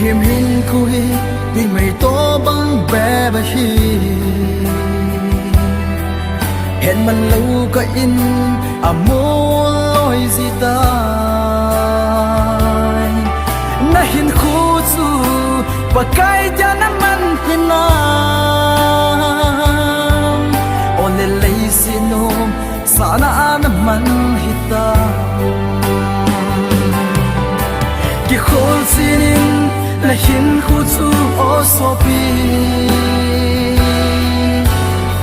hiểm hin kui tuy mày to băng bé bà hi hẹn mình lâu có in à mô lối gì ta na hin khu chu và cái cha nắm mình hin nam ôn lên lấy xin ôm sa na nắm mình hita cái khôn xin là hin khu chu ô so pi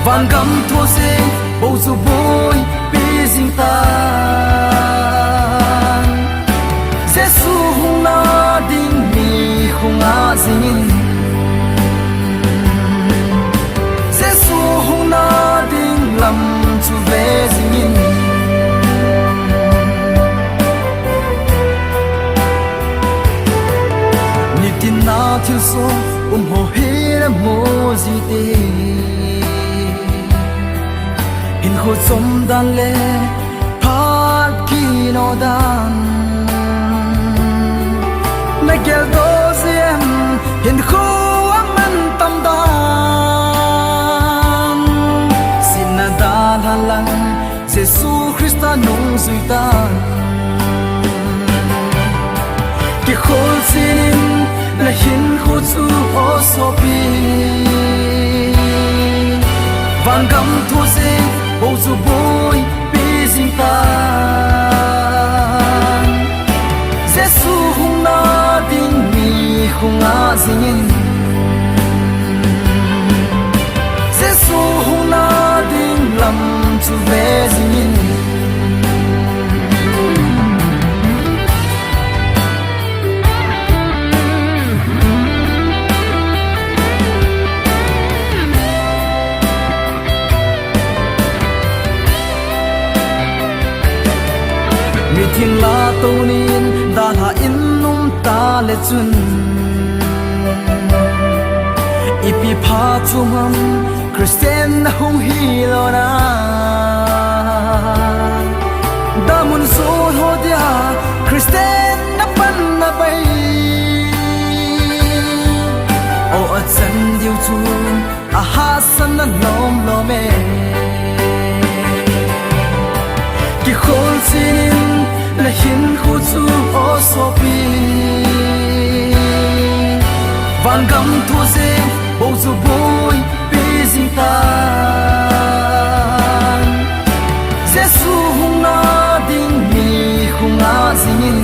vàng gấm thua xe bầu dù bôi bi dinh tan Giêsu hung na ding mi hung a zin Giêsu hung na ding lam chu ve zin ni tin na thiu so ho he na mo zi te in khu som dan le pat ki no dan na gel do zem in khu man tam dan sin na dan halang Giêsu Christa nung zui ta ki khol sin la hin khu chu o so pi vang gam thu se bầu dù bôi bi dinh tan Giêsu hung na ding mi hung a zin Giêsu hung na ding lam chu ve zin mi thiên la tô nin da ha in num ta le chun ipi pha chumam Christian hung hi lo na da mun so ho dia Christian na pan na bai o a chan diu chu a ha san na lom lo me ki khol sin la hin khu chu o so pi vang gam thu se bầu dù bôi bi dinh tan Giêsu hung na ding mi hung a zin